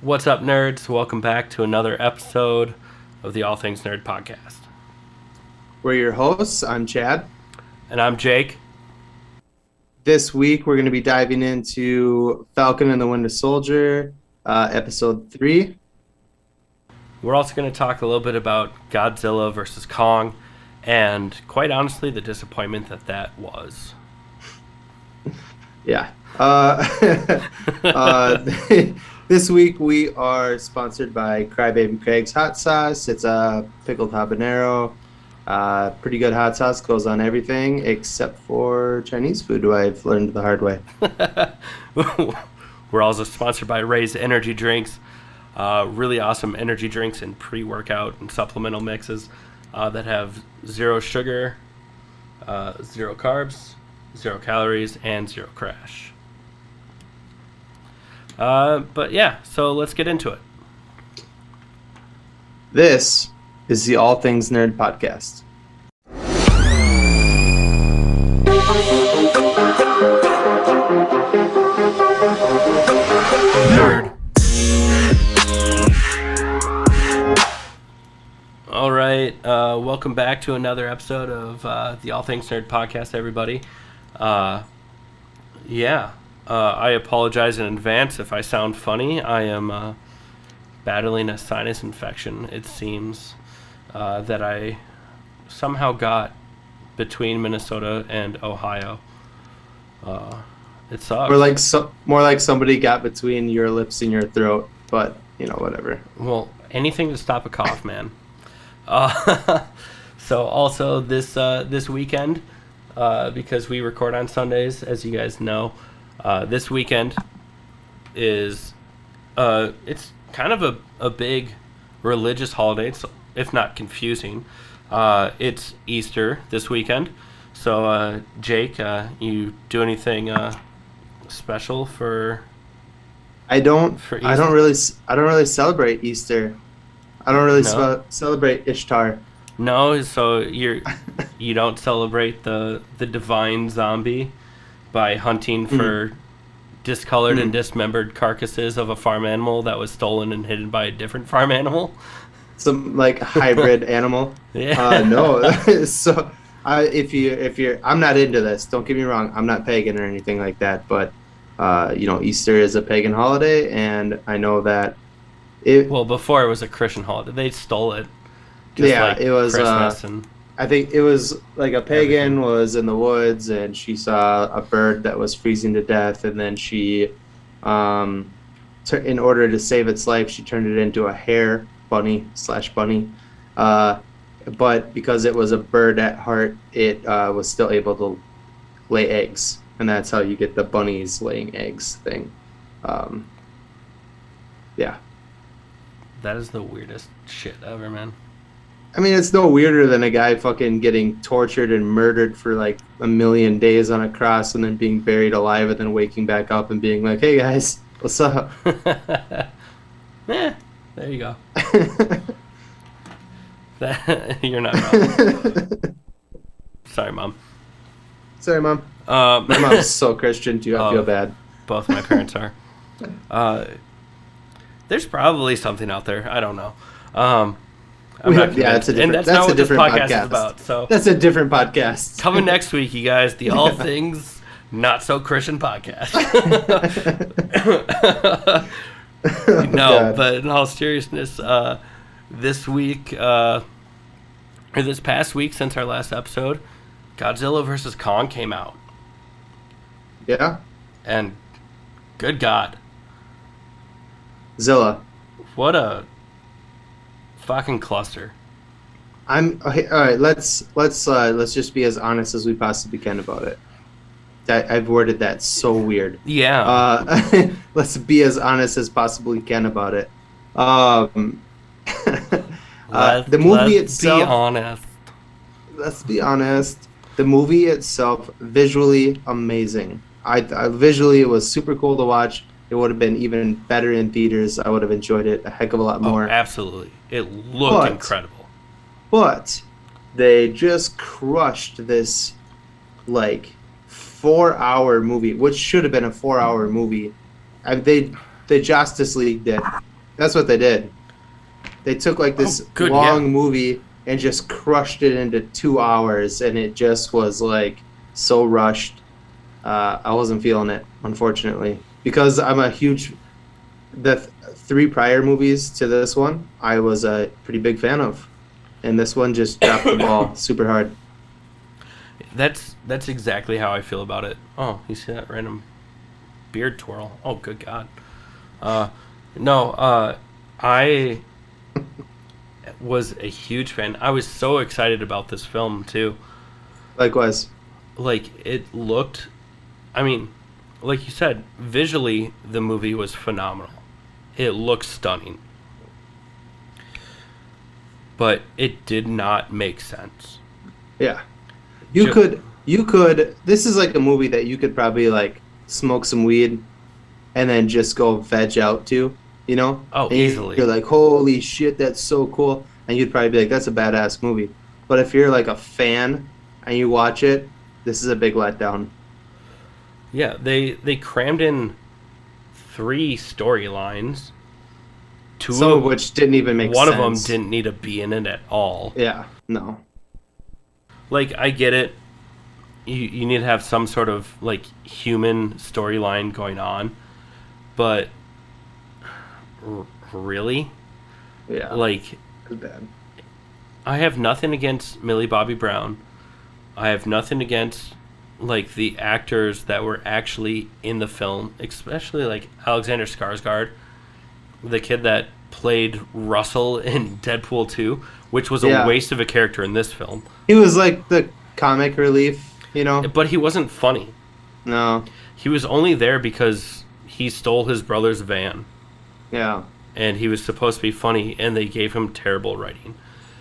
What's up, nerds? Welcome back to another episode of the All Things Nerd podcast. We're your hosts. I'm Chad. And I'm Jake. This week, we're going to be diving into Falcon and the Winter Soldier, episode 3. We're also going to talk a little bit about Godzilla versus Kong, and quite honestly, the disappointment that was. Yeah. This week, we are sponsored by Crybaby Craig's Hot Sauce. It's a pickled habanero. Pretty good hot sauce, goes on everything except for Chinese food, I've learned the hard way. We're also sponsored by Ray's Energy Drinks. Really awesome energy drinks and pre-workout and supplemental mixes that have zero sugar, zero carbs, 0 calories, and 0 crash. But yeah, so let's get into it. This is the All Things Nerd podcast. Nerd. All right, welcome back to another episode of the All Things Nerd podcast, everybody. I apologize in advance if I sound funny. I am battling a sinus infection, it seems, that I somehow got between Minnesota and Ohio. It sucks. More like somebody got between your lips and your throat, but, whatever. Well, anything to stop a cough, man. So also this weekend, because we record on Sundays, as you guys know, this weekend is it's kind of a big religious holiday, if not confusing. It's Easter this weekend. So Jake, you do anything special for? I don't really celebrate Easter. I don't really celebrate Ishtar. No, so you don't celebrate the divine zombie by hunting for discolored and dismembered carcasses of a farm animal that was stolen and hidden by a different farm animal? Some hybrid animal. Yeah. No. So if you're I'm not into this. Don't get me wrong. I'm not pagan or anything like that, but Easter is a pagan holiday, and I know that well, before it was a Christian holiday. They stole it. It was Christmas and I think it was like a pagan was in the woods and she saw a bird that was freezing to death, and then she, in order to save its life, she turned it into a hare bunny. But because it was a bird at heart, it was still able to lay eggs, and that's how you get the bunnies laying eggs thing. Yeah. That is the weirdest shit ever, man. I mean, it's no weirder than a guy fucking getting tortured and murdered for like a million days on a cross and then being buried alive and then waking back up and being like, hey guys, what's up? Yeah, there you go. You're not wrong. Sorry, Mom. Sorry, Mom. My mom's so Christian too, I feel bad. Both my parents are. There's probably something out there. I don't know. That's a different podcast is about. So that's a different podcast. Coming next week, you guys, the All Things Not So Christian podcast. No, but in all seriousness, this week or this past week since our last episode, Godzilla versus Kong came out. Yeah. And good God. Zilla. What a fucking cluster. Okay, all right, let's just be as honest as we possibly can about it. I've worded that so weird. Yeah. Let's be as honest as possibly can about it. The movie itself. Let's be honest. Let's be honest. The movie itself, visually amazing. Visually, it was super cool to watch. It would have been even better in theaters. I would have enjoyed it a heck of a lot more. Oh, absolutely. It looked incredible. But they just crushed this, 4-hour movie, which should have been a 4-hour movie. They Justice Leagued it That's what they did. They took like this good, long yeah. movie and just crushed it into 2 hours, and it just was like so rushed. I wasn't feeling it, unfortunately, because I'm a huge three prior movies to this one. I was a pretty big fan of, and this one just dropped the ball super hard. That's exactly how I feel about it. Oh, you see that random beard twirl? Oh, good God. No, I was a huge fan. I was so excited about this film too. Likewise. Like it looked, I mean, like you said, visually the movie was phenomenal. It looked stunning. But it did not make sense. Yeah. You could this is like a movie that you could probably like smoke some weed and then just go veg out to, you know? Oh, And easily. you're like, holy shit, that's so cool. And you'd probably be like, that's a badass movie. But if you're like a fan and you watch it, this is a big letdown. Yeah, they crammed in 3 storylines. Some of which didn't even make one sense. of them didn't need to be in it at all. Yeah, no. Like, I get it. You need to have some sort of like human storyline going on, but really, Yeah, like, it was bad. I have nothing against Millie Bobby Brown. I have nothing against like the actors that were actually in the film, especially like Alexander Skarsgård, the kid that played Russell in Deadpool 2, which was a Yeah. waste of a character in this film. He was like the comic relief, you know? But he wasn't funny. No. He was only there because he stole his brother's van, Yeah. and he was supposed to be funny, and they gave him terrible writing.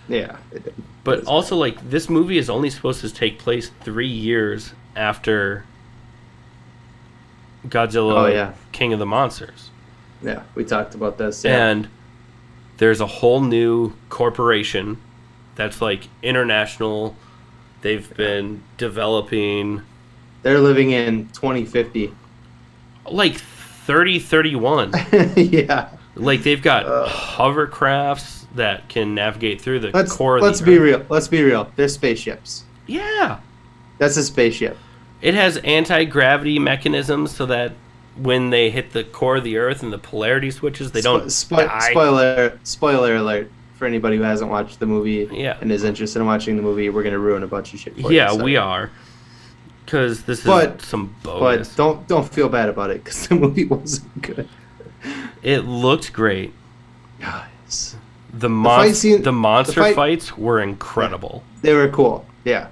Yeah, it did. But also, like, this movie is only supposed to take place 3 years after Godzilla, Oh, yeah. King of the Monsters. Yeah, we talked about this. Yeah. And there's a whole new corporation that's, like, international. They've been developing, They're living in 2050. like, 3031. Yeah. Like, they've got hovercrafts that can navigate through the core of Let's the be Earth. real. Let's be real. They're spaceships. Yeah. That's a spaceship. It has anti-gravity mechanisms so that when they hit the core of the Earth and the polarity switches, they don't die. Spoiler alert for anybody who hasn't watched the movie Yeah. and is interested in watching the movie. We're gonna ruin a bunch of shit for you. Yeah, Sorry. we are. Because this is But- some bogus. But don't feel bad about it because the movie wasn't good. It looked great. Guys, The fight scene- monster the fight- fights were incredible. they were cool. Yeah.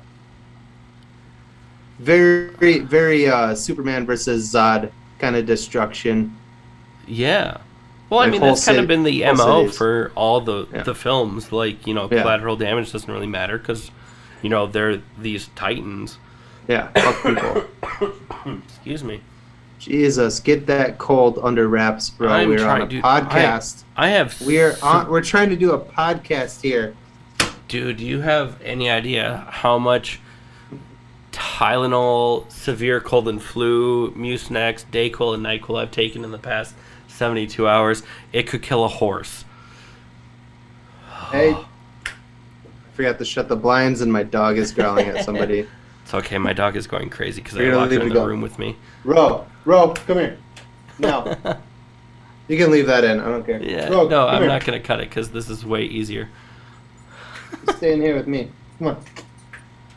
Very, very Superman versus Zod kind of destruction. Yeah. Well, I Like mean, whole that's kind of city- been the whole MO cities. for all the Yeah. films. Like, you know, Yeah. collateral damage doesn't really matter because, you know, they're these titans. Yeah, fuck people. Excuse me. Jesus, get that cold under wraps, bro. I'm We're on trying- a dude, podcast. I have... We're trying to do a podcast here. Dude, do you have any idea how much Tylenol, severe cold and flu, Mucinex, Dayquil, and NyQuil I've taken in the past 72 hours? It could kill a horse. Hey, I forgot to shut the blinds and my dog is growling at somebody. It's okay, my dog is going crazy because I You're gonna locked her leave in it the go. room with me. Ro, come here. No. You can leave that in. I don't care. Yeah, Ro, no, come I'm here. not going to cut it because this is way easier. Stay in here with me. Come on.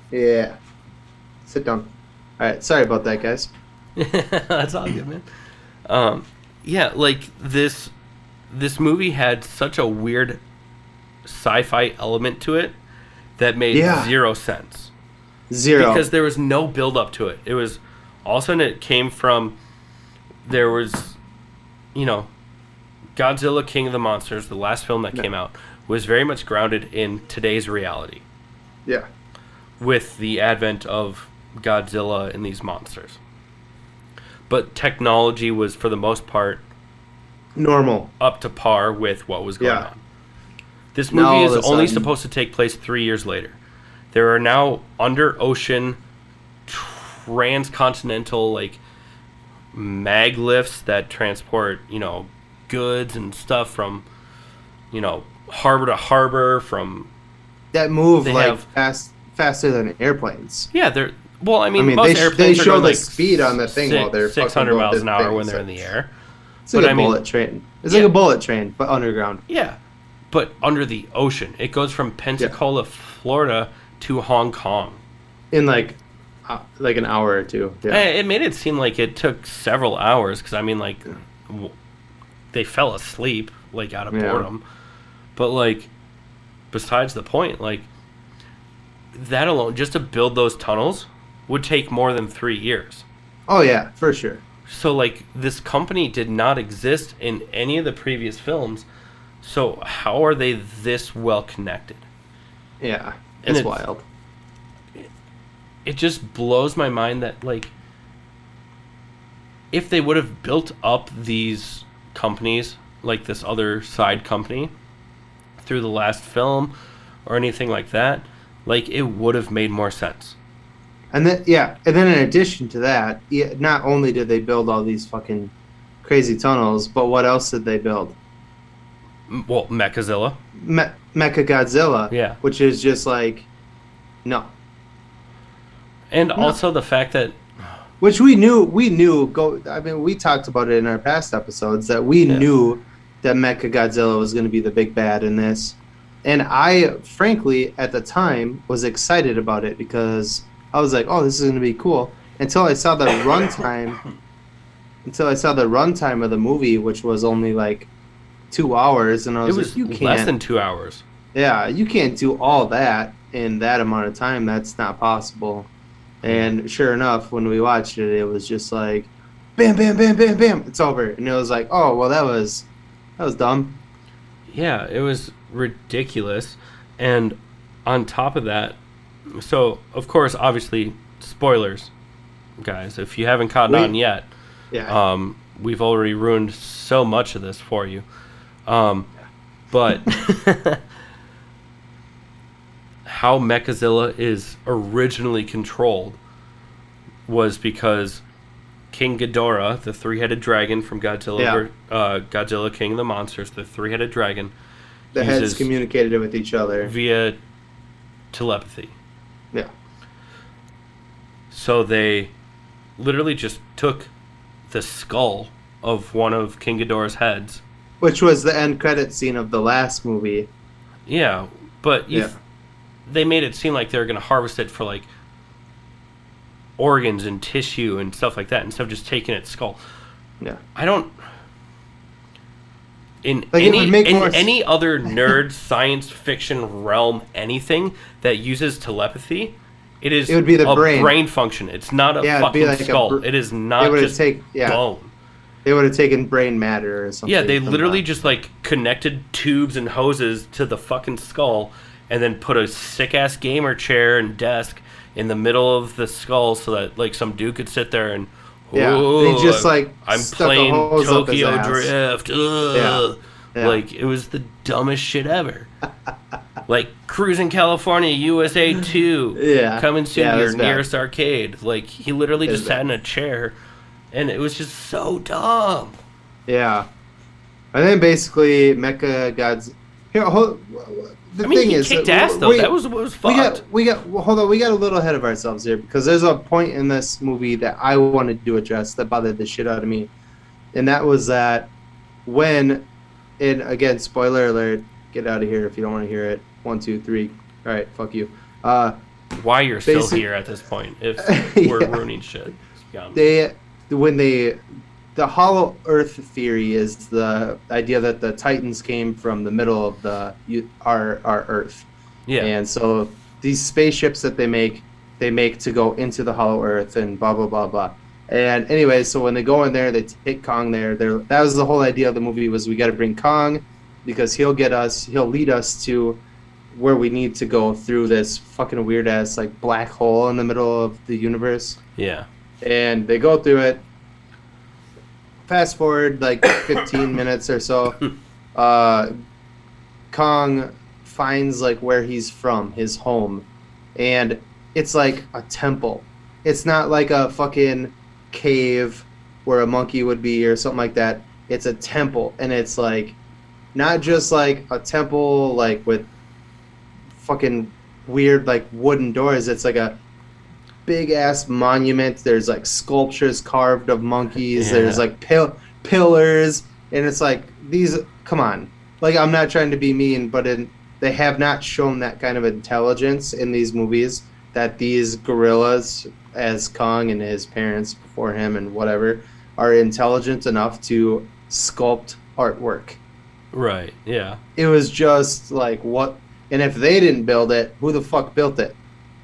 Yeah. Sit down. All right. Sorry about that, guys. That's all good, man. Yeah, like this movie had such a weird sci-fi element to it that made Yeah. zero sense. Zero. Because there was no build up to it. It was all of a sudden it came from there was, you know, Godzilla King of the Monsters, the last film that came out, was very much grounded in today's reality Yeah. with the advent of Godzilla and these monsters. But technology was for the most part Normal. up to par with what was going Yeah. on. This Now movie all is of a only sudden- supposed to take place 3 years later. There are now under ocean transcontinental like mag lifts that transport, you know, goods and stuff from, harbor to harbor. That move They like have- faster than airplanes. Yeah, they're. Well, I mean, I mean, most they airplanes are show going the like speed on the thing while they're 600 fucking miles going an hour things. when they're in the air. It's like But a I mean- bullet train. It's Yeah. like a bullet train, but underground. Yeah, but under the ocean, it goes from Pensacola, Florida, to Hong Kong. In like an hour or two. Yeah. It made it seem like it took several hours because I mean, like, they fell asleep like out of Yeah. boredom. But like, besides the point, like that alone, just to build those tunnels, would take more than 3 years. Oh yeah, for sure. So like, this company did not exist in any of the previous films. So how are they this well connected? Yeah, And it's it's- wild. It just blows my mind that, like, if they would have built up these companies, like this other side company, through the last film or anything like that, like, it would have made more sense. And then in addition to that, not only did they build all these fucking crazy tunnels, but what else did they build? Well, Mechazilla. Mechagodzilla. Yeah. Which is just like, no. And also the fact that... Which we knew. I mean, we talked about it in our past episodes that we knew that Mechagodzilla was going to be the big bad in this, and I, frankly, at the time, was excited about it because I was like, "Oh, this is going to be cool." Until I saw the runtime. Until I saw the runtime of the movie, which was only like 2 hours, and I was like, "You can't." Less than 2 hours. Yeah, you can't do all that in that amount of time. That's not possible. And sure enough, when we watched it, it was just like, bam, bam, bam, bam, bam, it's over. And it was like, oh, well, that was dumb. Yeah, it was ridiculous. And on top of that, so, of course, obviously, spoilers, guys. If you haven't caught on yet, we've already ruined so much of this for you. But how Mechazilla is originally controlled was because King Ghidorah, the three-headed dragon from Godzilla, Godzilla King of the Monsters, the three-headed dragon, the heads communicated with each other via telepathy. Yeah. So they literally just took the skull of one of King Ghidorah's heads, which was the end credit scene of the last movie. Yeah, but they made it seem like they were going to harvest it for like organs and tissue and stuff like that instead of just taking its skull. Yeah. I don't... In like any other nerd science fiction realm, anything that uses telepathy, it would be the brain function. It's not a fucking like skull. It is not just bone. They would have taken brain matter or something. Yeah, they literally just like connected tubes and hoses to the fucking skull and then put a sick-ass gamer chair and desk in the middle of the skull so that like some dude could sit there and they just like I'm playing Tokyo Drift. Like it was the dumbest shit ever. Like Cruising California USA 2 coming soon to your nearest arcade. Like he literally just sat in a chair and it was just so dumb. Yeah. And then basically Mechagodzilla. The thing is, he kicked ass though. That was fucked. Hold on. We got a little ahead of ourselves here because there's a point in this movie that I wanted to address that bothered the shit out of me, and that was that when, and again, spoiler alert. Get out of here if you don't want to hear it. 1, 2, 3. All right, fuck you. Why you're still here at this point? If we're ruining shit. The Hollow Earth theory is the idea that the Titans came from the middle of our Earth. Yeah. And so these spaceships that they make to go into the Hollow Earth and blah, blah, blah, blah. And anyway, so when they go in there, they take Kong there. That was the whole idea of the movie was we got to bring Kong because he'll lead us to where we need to go through this fucking weird-ass like black hole in the middle of the universe. Yeah. And they go through it. Fast forward like 15 minutes or so, Kong finds like where he's from, his home, and it's like a temple. It's not like a fucking cave where a monkey would be or something like that. it's a temple, and it's like not just like a temple like with fucking weird like wooden doors. It's like a big ass monument. There's like sculptures carved of monkeys. There's like pillars, and it's like these. Come on, like I'm not trying to be mean, but they have not shown that kind of intelligence in these movies. That these gorillas, as Kong and his parents before him and whatever, are intelligent enough to sculpt artwork. Right. Yeah. It was just like what, and if they didn't build it, who the fuck built it?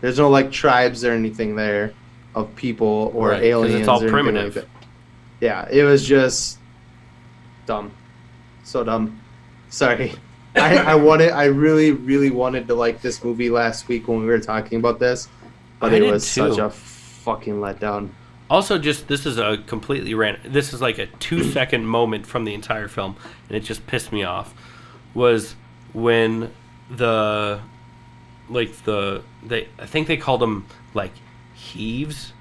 There's no like tribes or anything there of people or aliens. It's all or primitive. like that. Yeah, it was just dumb, so dumb. Sorry, I really, really wanted to like this movie last week when we were talking about this, but it was such a fucking letdown. Also, this is a completely random. This is like a 2-second moment from the entire film, and it just pissed me off. Was when I think they called them like heaves,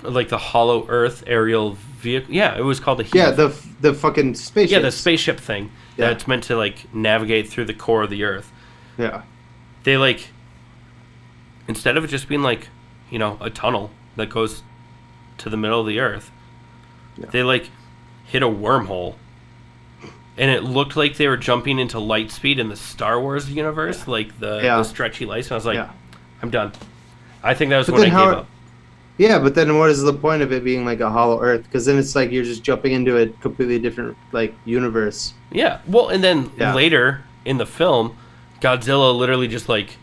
like the Hollow Earth aerial vehicle. Yeah, it was called a heave. Yeah, the fucking spaceship. Yeah, the spaceship thing that's meant to like navigate through the core of the Earth. Yeah, they like instead of it just being like a tunnel that goes to the middle of the Earth, they like hit a wormhole. And it looked like they were jumping into light speed in the Star Wars universe, like the stretchy lights. And I was like, I'm done. I think that was when I gave up. Yeah, but then what is the point of it being like a hollow Earth? Because then it's like you're just jumping into a completely different like universe. Yeah, well, and then later in the film, Godzilla literally just like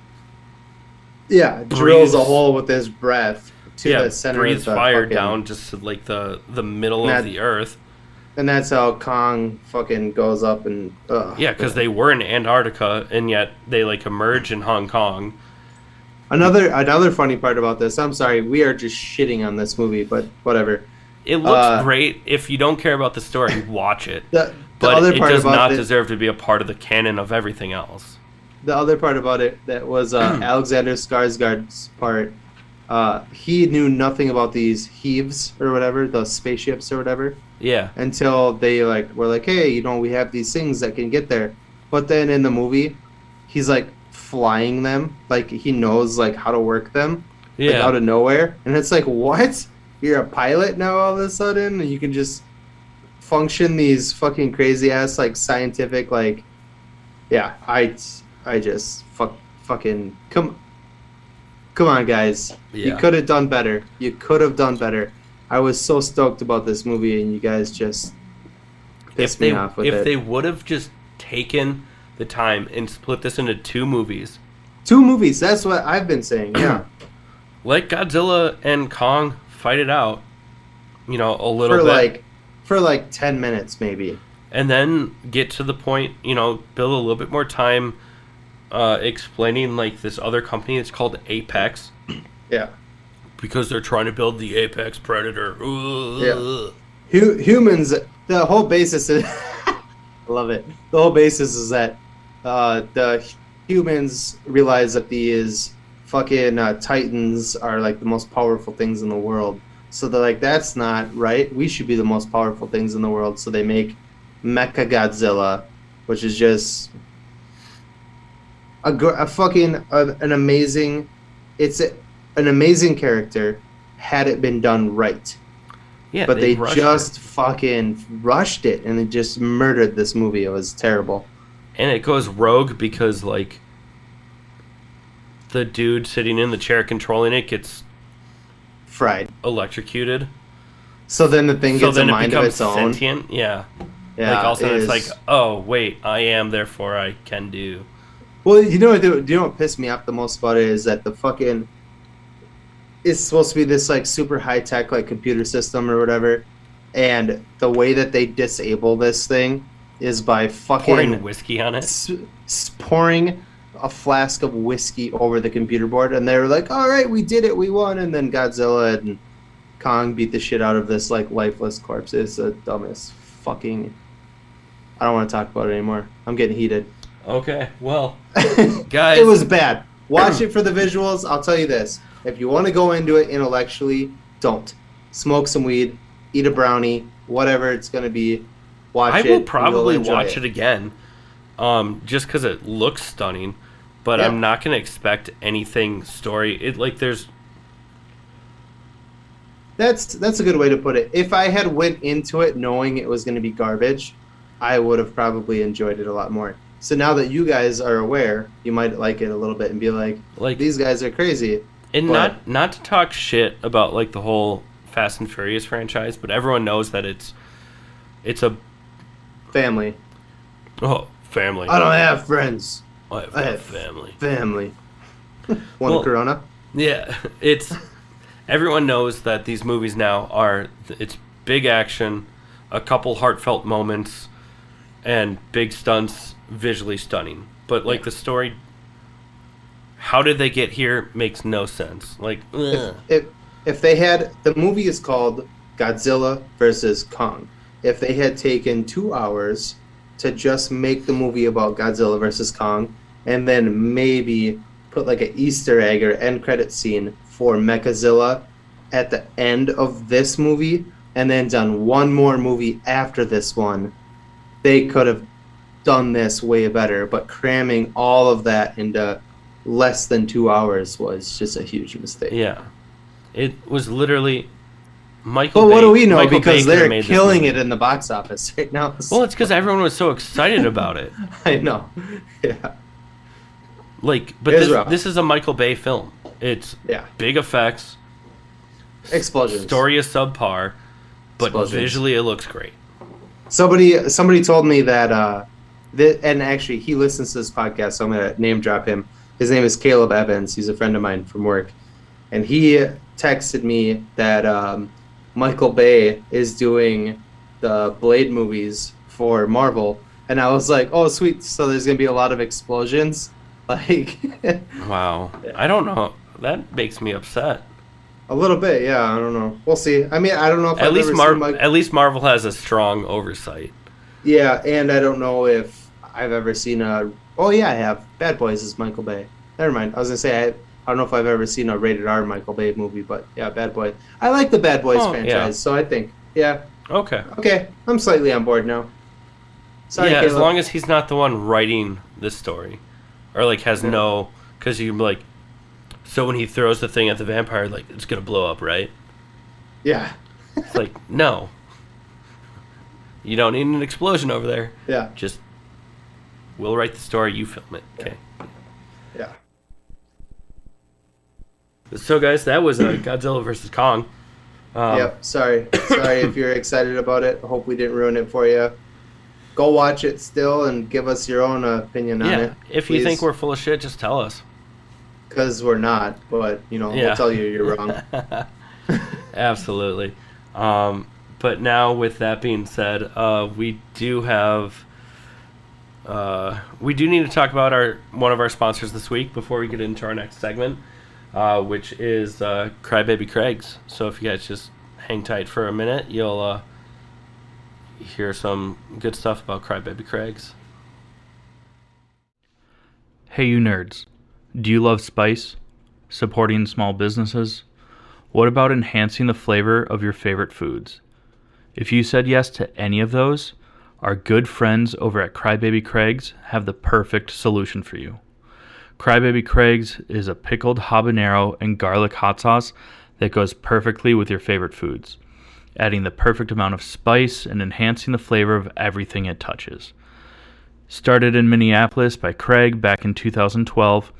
drills a hole with his breath to the center breathes of the fire down just to like the middle of the Earth. And that's how Kong fucking goes up and... because they were in Antarctica, and yet they, like, emerge in Hong Kong. Another funny part about this, I'm sorry, we are just shitting on this movie, but whatever. It looks great. If you don't care about the story, watch it. But it does not deserve to be a part of the canon of everything else. The other part about it that was Alexander Skarsgård's part, he knew nothing about these heaves or whatever, the spaceships or whatever. Yeah. Until they were like, hey, we have these things that can get there. But then in the movie, he's like flying them, like he knows like how to work them, like out of nowhere. And it's like, what? You're a pilot now all of a sudden, and you can just function these fucking crazy ass like scientific like, I just fucking come on, guys. You could have done better. You could have done better. I was so stoked about this movie, and you guys just pissed me off with it. If they would have just taken the time and split this into 2 movies. 2 movies, that's what I've been saying, yeah. Let Godzilla and Kong fight it out, a little bit. For like 10 minutes, maybe. And then get to the point, build a little bit more time explaining, like, this other company. It's called Apex. Yeah. Because they're trying to build the apex predator. Yeah. Humans, the whole basis is... I love it. The whole basis is that the humans realize that these fucking titans are like the most powerful things in the world. So they're like, that's not right. We should be the most powerful things in the world. So they make Mecha Godzilla, which is just an amazing... It's an amazing character had it been done right. Yeah, but they just fucking rushed it, and they just murdered this movie. It was terrible. And it goes rogue because, like, the dude sitting in the chair controlling it gets fried, electrocuted. So then the thing gets a mind of its own. Sentient. Yeah. Like all of a sudden it's like, oh wait, I am, therefore I can do. Well, what pissed me off the most about it is that the fucking... It's supposed to be this like super high tech like computer system or whatever, and the way that they disable this thing is by fucking pouring whiskey on it, pouring a flask of whiskey over the computer board, and they were like, "All right, we did it, we won." And then Godzilla and Kong beat the shit out of this like lifeless corpse. It's the dumbest fucking... I don't want to talk about it anymore. I'm getting heated. Okay, well, guys, it was bad. Watch it for the visuals. I'll tell you this. If you want to go into it intellectually, don't. Smoke some weed, eat a brownie, whatever it's going to be. watch it. I will probably enjoy watch it again, just because it looks stunning. But Yeah. I'm not gonna expect anything story. That's a good way to put it. If I had went into it knowing it was going to be garbage, I would have probably enjoyed it a lot more. So now that you guys are aware, you might like it a little bit and be like, these guys are crazy. And But- not to talk shit about like the whole Fast and Furious franchise, but everyone knows that it's a Family. family. I don't have friends. I have family. Family. One Corona. Yeah, everyone knows that these movies now it's big action, a couple heartfelt moments, and big stunts, visually stunning. But like the story, how did they get here makes no sense. Like, If they had, the movie is called Godzilla versus Kong. If they had taken 2 hours to just make the movie about Godzilla versus Kong, and then maybe put like an Easter egg or end credit scene for Mechazilla at the end of this movie, and then done one more movie after this one, they could have done this way better. But cramming all of that into less than 2 hours was just a huge mistake. yeah, it was literally Michael. But Bay, what do we know? Michael Because Bay could have they're made this killing movie. it in the box office right now. Well, it's because everyone was so excited about it. I know. Yeah. Like, but It is rough. this is a Michael Bay film. It's Yeah. big effects. Explosions. Story is subpar, but Explosions. visually it looks great. Somebody told me that, and actually he listens to this podcast, so I'm gonna name drop him. His name is Caleb Evans. He's a friend of mine from work, and he texted me that Michael Bay is doing the Blade movies for Marvel, and I was like, oh sweet, so there's gonna be a lot of explosions, like Wow. I don't know. That makes me upset. a little bit, yeah. I don't know. We'll see. I mean, I don't know if At I've least ever seen Mike. At least Marvel has a strong oversight. Yeah, and I don't know if I've ever seen a. Oh yeah, I have. Bad Boys is Michael Bay. Never mind. I was gonna say I don't know if I've ever seen a rated R Michael Bay movie, but yeah, Bad Boy. I like the Bad Boys franchise, yeah. so I think Okay. okay. I'm slightly on board now. Sorry, yeah, Caleb. as long as he's not the one writing this story, or like has no, because you like, so when he throws the thing at the vampire, like it's gonna blow up, right? Yeah, It's like no, you don't need an explosion over there. yeah, Just we'll write the story, you film it. Okay. yeah. So guys, that was Godzilla versus Kong. Yep. Sorry if you're excited about it. Hope we didn't ruin it for you. Go watch it still and give us your own opinion on Yeah, it. if you think we're full of shit, just tell us. because we're not, but we'll tell you you're wrong. Absolutely. But now, with that being said, we do need to talk about one of our sponsors this week before we get into our next segment, which is Crybaby Craig's. So if you guys just hang tight for a minute, you'll hear some good stuff about Crybaby Craig's. Hey, you nerds. Do you love spice? Supporting small businesses? What about enhancing the flavor of your favorite foods? If you said yes to any of those, our good friends over at Crybaby Craig's have the perfect solution for you. Crybaby Craig's is a pickled habanero and garlic hot sauce that goes perfectly with your favorite foods, adding the perfect amount of spice and enhancing the flavor of everything it touches. Started in Minneapolis by Craig back in 2012,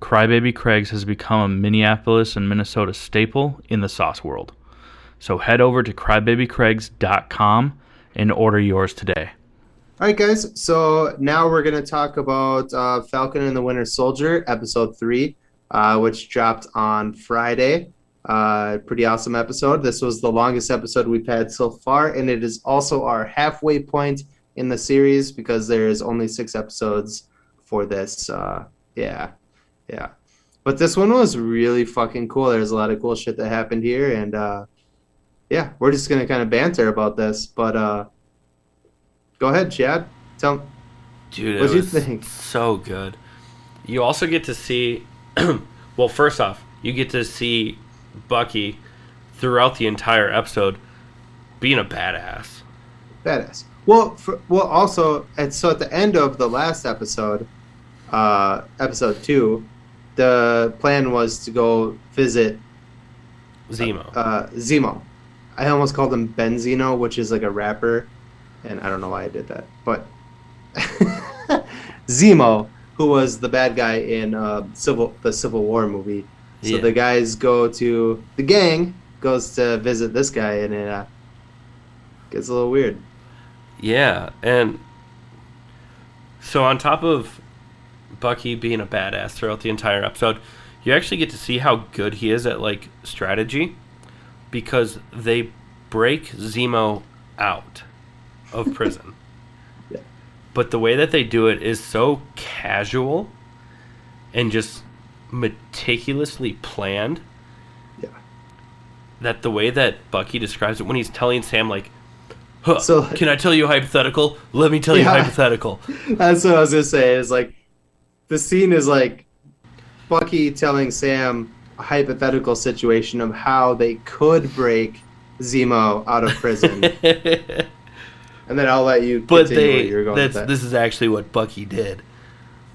Crybaby Craig's has become a Minneapolis and Minnesota staple in the sauce world. So head over to crybabycraigs.com and order yours today. All right, guys. So now we're going to talk about Falcon and the Winter Soldier, episode 3, which dropped on Friday. Pretty awesome episode. This was the longest episode we've had so far, and it is also our halfway point in the series because there's only 6 episodes for this. Yeah. But this one was really fucking cool. There's a lot of cool shit that happened here, and yeah, we're just going to kind of banter about this, but go ahead, Chad. Dude, what it do you was think? so good. You also get to see, well, first off, you get to see Bucky throughout the entire episode being a badass. Badass. Also, and so at the end of the last episode, episode 2, the plan was to go visit Zemo. Zemo. I almost called him Benzino, which is like a rapper, and I don't know why I did that, but Zemo, who was the bad guy in the Civil War movie. So the gang goes to visit this guy, and it gets a little weird. Yeah, and so on top of Bucky being a badass throughout the entire episode, you actually get to see how good he is at like strategy, because they break Zemo out of prison. Yeah. But the way that they do it is so casual and just meticulously planned. Yeah. That the way that Bucky describes it when he's telling Sam like, huh, so, can I tell you a hypothetical? Let me tell you a hypothetical. That's what I was gonna say. Is like the scene is like Bucky telling Sam a hypothetical situation of how they could break Zemo out of prison. And then I'll let you continue where you're going with that. This is actually what Bucky did.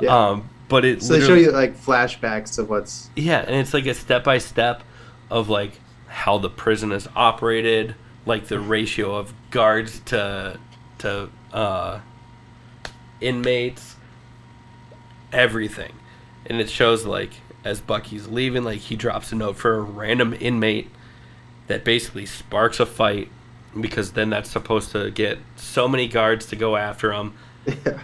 Yeah. But it so they show you like flashbacks of what's... Yeah, and it's like a step-by-step of like how the prison is operated, like the ratio of guards to inmates, everything. And it shows like as Bucky's leaving, like he drops a note for a random inmate that basically sparks a fight, because then that's supposed to get so many guards to go after him. Yeah.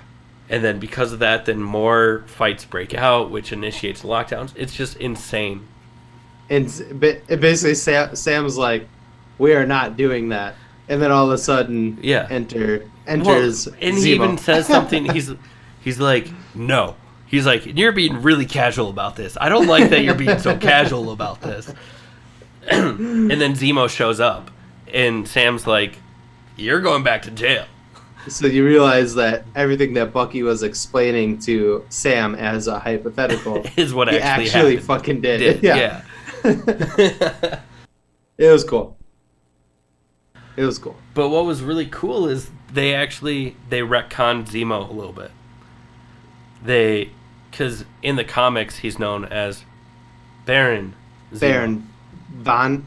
And then because of that, then more fights break out, which initiates lockdowns. It's just insane. And it basically Sam's like, we are not doing that. And then all of a sudden, enters and Zemo. He even says something. He's like, no. He's like, you're being really casual about this. I don't like that you're being so casual about this. And then Zemo shows up. And Sam's like, you're going back to jail. So you realize that everything that Bucky was explaining to Sam as a hypothetical is what he actually fucking did. Yeah. It was cool. It was cool. But what was really cool is they retconned Zemo a little bit. Because in the comics he's known as Baron Zemo. Baron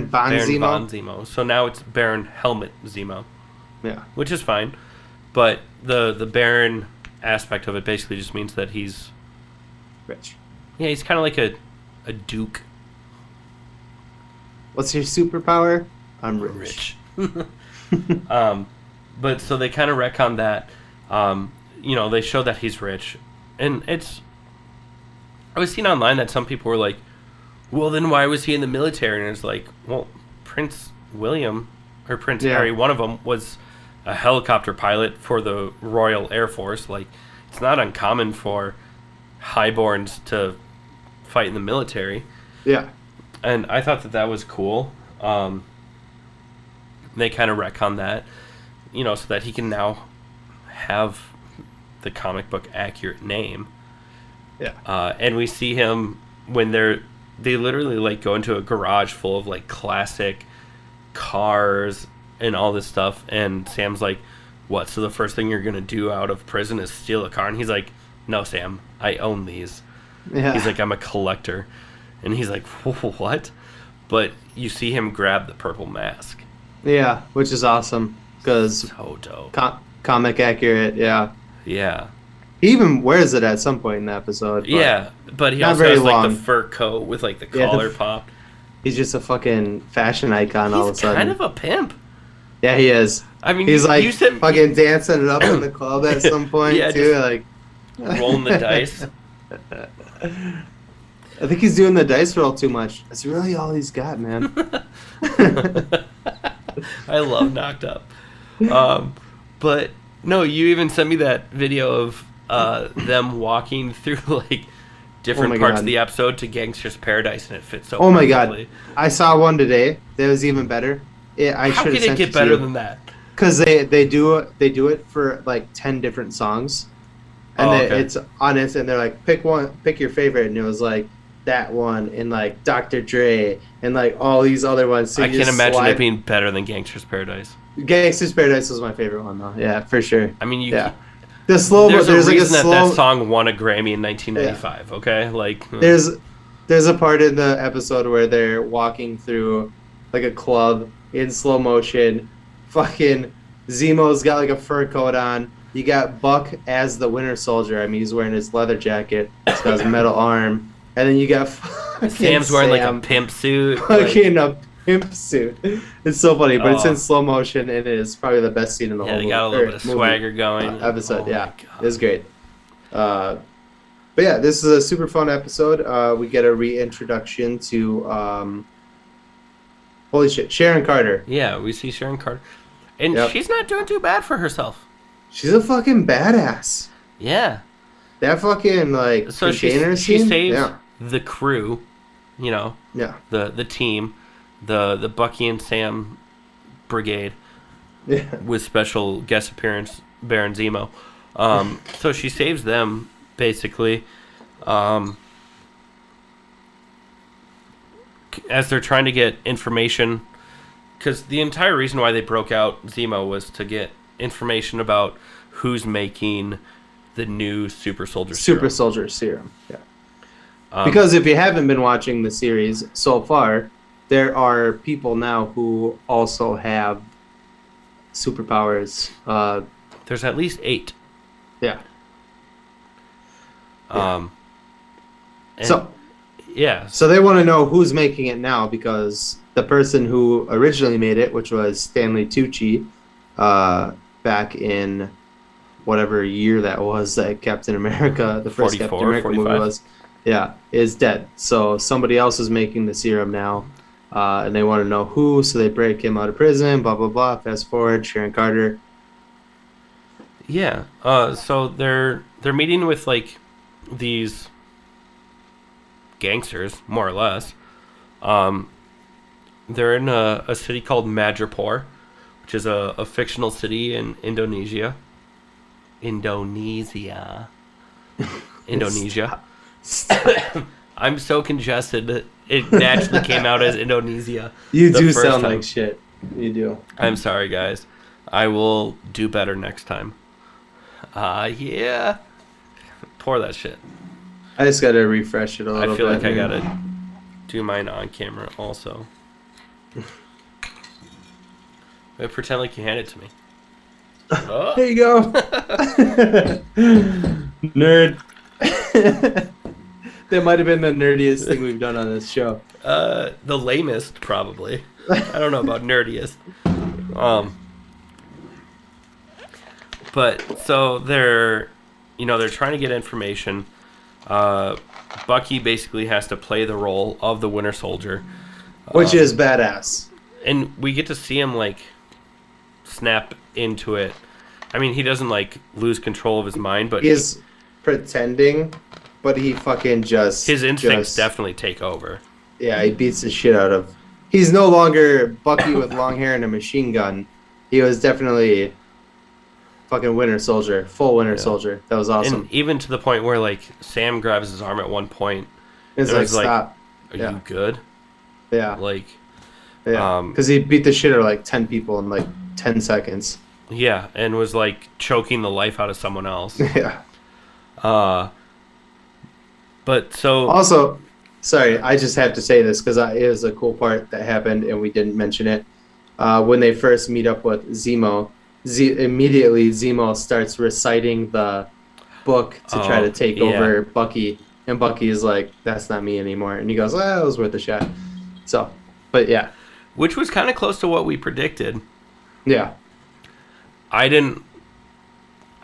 von Zemo. So now it's Baron Helmet Zemo. Yeah. Which is fine. But the Baron aspect of it basically just means that he's rich. Yeah, he's kind of like a duke. What's your superpower? I'm rich. But so they kind of retcon that. They show that he's rich. And I was seeing online that some people were like, well, then why was he in the military? And it's like, well, Prince William or Prince Harry, one of them was a helicopter pilot for the Royal Air Force. Like, it's not uncommon for highborns to fight in the military. Yeah. And I thought that was cool. They kind of retcon that, so that he can now have the comic book accurate name. Yeah. And we see him when they literally like go into a garage full of like classic cars and all this stuff, and Sam's like, what, so the first thing you're gonna do out of prison is steal a car? And he's like, no, Sam, I own these. He's like, I'm a collector. And he's like, what? But you see him grab the purple mask. Yeah, which is awesome, because so dope. Comic accurate. Yeah He even wears it at some point in the episode, but he also has like the fur coat with like the collar popped. He's just a fucking fashion icon. All of a sudden, kind of a pimp. Yeah, he is. I mean, he's like fucking dancing it up in the club at some point too, like rolling the dice. I think he's doing the dice roll too much. That's really all he's got, man. I love Knocked Up. But no, you even sent me that video of them walking through like different parts of the episode to Gangster's Paradise, and it fits so perfectly. My god, I saw one today that was even better. How can it get better than that? Because they do it for like 10 different songs, and it's on it, and they're like, pick your favorite, and it was like that one, and like Dr. Dre, and like all these other ones. So I can't imagine it being better than Gangster's Paradise. Gangsta's Paradise was my favorite one though. Yeah, for sure. I mean, Yeah. The slow. there's a There's like a reason slow. that song won a Grammy in Yeah. 1995. Okay, like There's a part in the episode where they're walking through like a club in slow motion. Fucking Zemo's got like a fur coat on. You got Buck as the Winter Soldier. I mean, he's wearing his leather jacket. He's got his metal arm. And then you got Sam's wearing like a pimp suit. Fucking a pimp suit. It's so funny, but it's Oh. in slow motion and it is probably the best scene in the Yeah, whole they movie. got a little bit of movie, swagger going. episode. Oh my Yeah, God. it was great. But yeah, this is a super fun episode. We get a reintroduction to holy shit, Sharon Carter. Yeah, we see Sharon Carter, and Yep. she's not doing too bad for herself. She's a fucking badass. Yeah. That fucking like So she container scene. saves Yeah, the crew, you know, yeah, the team, the Bucky and Sam brigade yeah. with special guest appearance Baron Zemo. So she saves them basically, as they're trying to get information, because the entire reason why they broke out Zemo was to get information about who's making the new Super Soldier Super serum. Soldier Serum. Yeah. Because if you haven't been watching the series so far, there are people now who also have superpowers. There's at least 8. Yeah. And So yeah, So they want to know who's making it now because the person who originally made it, which was Stanley Tucci, back in whatever year that was that Captain America, the first 44, Captain America 45. movie was, is dead. So somebody else is making the serum now, and they want to know who. So they break him out of prison. Blah blah blah. Fast forward, Sharon Carter. yeah. So they're meeting with like these gangsters, more or less. They're in a city called Madripoor, which is a fictional city in Indonesia. Indonesia. I'm so congested that it naturally came out as Indonesia. You the do first sound time. like shit. You do. I'm sorry, guys. I will do better next time. Yeah. Pour that shit. I just gotta refresh it a little I feel bit. like I gotta do mine on camera also. Wait, pretend like you hand it to me. Oh. There you go. Nerd. That might have been the nerdiest thing we've done on this show. The lamest, probably. I don't know about nerdiest. But so they're trying to get information. Bucky basically has to play the role of the Winter Soldier, Which is badass. and we get to see him like snap into it. I mean, he doesn't like lose control of his mind, but He is pretending, but he fucking just... his instincts just- definitely take over. Yeah, he beats the shit out of... He's no longer Bucky with long hair and a machine gun. He was definitely fucking Winter Soldier. Full Winter Soldier. That was awesome. And even to the point where like Sam grabs his arm at one point. It's it like, was like, stop. Are Yeah. you good? Yeah. Like, Yeah. Because he beat the shit out of like 10 people in like 10 seconds. yeah, and was like choking the life out of someone else. Yeah. But so Also, sorry, I just have to say this because it was a cool part that happened and we didn't mention it. When they first meet up with Zemo, immediately Zemo starts reciting the book to try to take over Bucky. And Bucky is like, that's not me anymore. And he goes, well, it was worth a shot. So, but yeah. which was kind of close to what we predicted. Yeah. I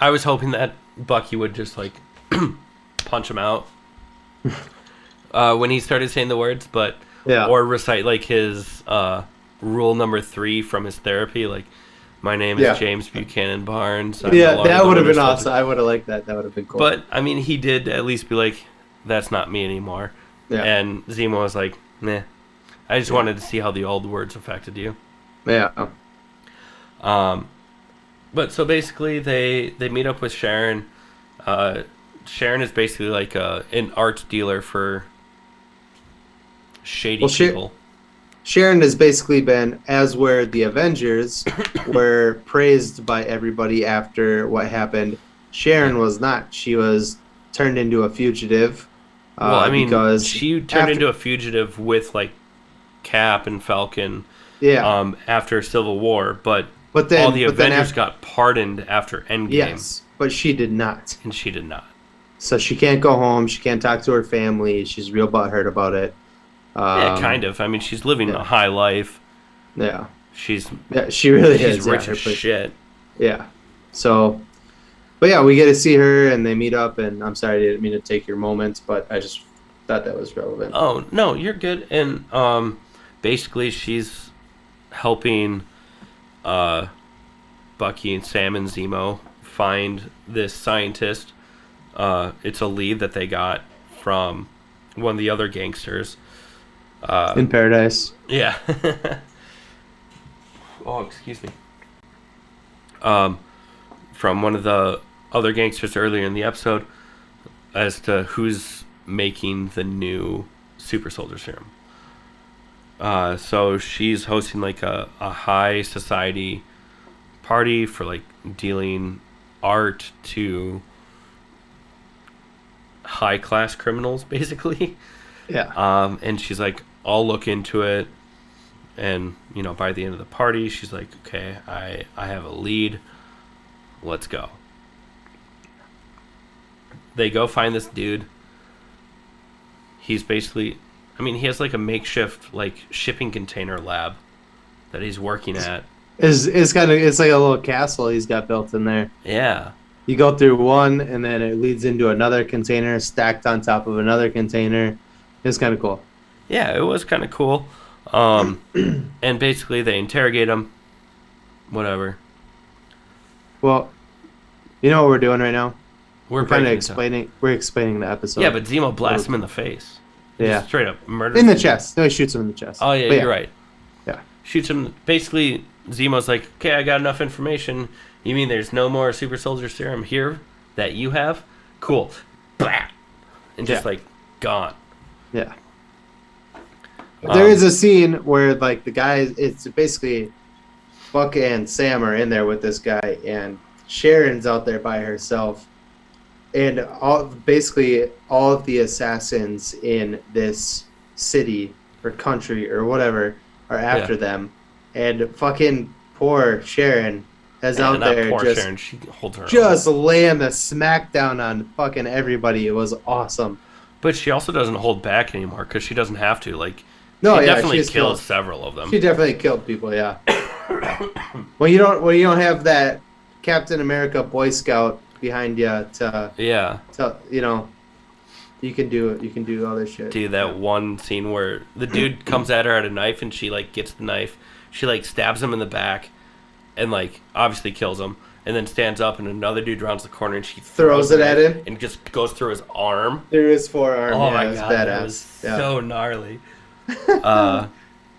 was hoping that Bucky would just like punch him out when he started saying the words, but Yeah. or recite like his rule number 3 from his therapy, like my name is Yeah. James Buchanan Barnes. I'm Yeah, no longer that the would have Winter been Soldier. awesome. I would have liked that. That would have been cool. But I mean, he did at least be like, "That's not me anymore." Yeah. And Zemo was like, "Nah." I just wanted to see how the old words affected you. yeah. But so basically, they meet up with Sharon. Sharon is basically like an art dealer for shady Well, people. Sharon has basically been, as were the Avengers, were praised by everybody after what happened. Sharon was not. She was turned into a fugitive. Well, I mean, because she turned into a fugitive with like Cap and Falcon. Yeah. After Civil War, but then all the Avengers got pardoned after Endgame. Yes, but she did not. And she did not. So she can't go home. She can't talk to her family. She's real butthurt about it. Yeah, kind of. I mean, she's living a high life. Yeah. She really is. She's rich as shit. Yeah. So, but yeah, we get to see her and they meet up. And I'm sorry, I didn't mean to take your moments, but I just thought that was relevant. Oh no, you're good. And basically, she's helping Bucky and Sam and Zemo find this scientist. It's a lead that they got from one of the other gangsters. In Paradise. Yeah. Oh, excuse me. From one of the other gangsters earlier in the episode as to who's making the new super soldier serum. So she's hosting like a high society party for like dealing art to high class criminals, basically. Yeah. And she's like, I'll look into it. And, you know, by the end of the party, she's like, okay, I have a lead. Let's go. They go find this dude. He's basically, I mean, he has like a makeshift like shipping container lab that he's working at. It's like a little castle he's got built in there. Yeah. You go through one, and then it leads into another container stacked on top of another container. It's kind of cool. Yeah, it was kind of cool. And basically they interrogate him. Whatever. Well, you know what we're doing right now? We're kind of explaining. We're explaining the episode. Yeah, but Zemo blasts him in the face. Yeah. Just straight up murders in the him. chest. No, he shoots him in the chest. Oh, yeah, you're right. Yeah. Shoots him. Basically, Zemo's like, okay, I got enough information. You mean there's no more super soldier serum here that you have? Cool. Blah! And just, like, gone. Yeah. There is a scene where, like, the guy, it's basically Buck and Sam are in there with this guy, and Sharon's out there by herself. And basically all of the assassins in this city or country or whatever are after them. And fucking poor Sharon is out there just, Sharon. She holds her own. Laying the smackdown on fucking everybody. It was awesome. But she also doesn't hold back anymore because she doesn't have to. Like, no, she definitely killed several of them. She definitely killed people. Yeah. When you don't have that Captain America Boy Scout behind you to you know, you can do it. You can do other shit. Dude, that one scene where the dude comes at her at a knife and she like gets the knife, she like stabs him in the back, and like obviously kills him, and then stands up and another dude rounds the corner and she throws it at him and just goes through his arm. Through his forearm. Oh my god, badass. that was so gnarly. That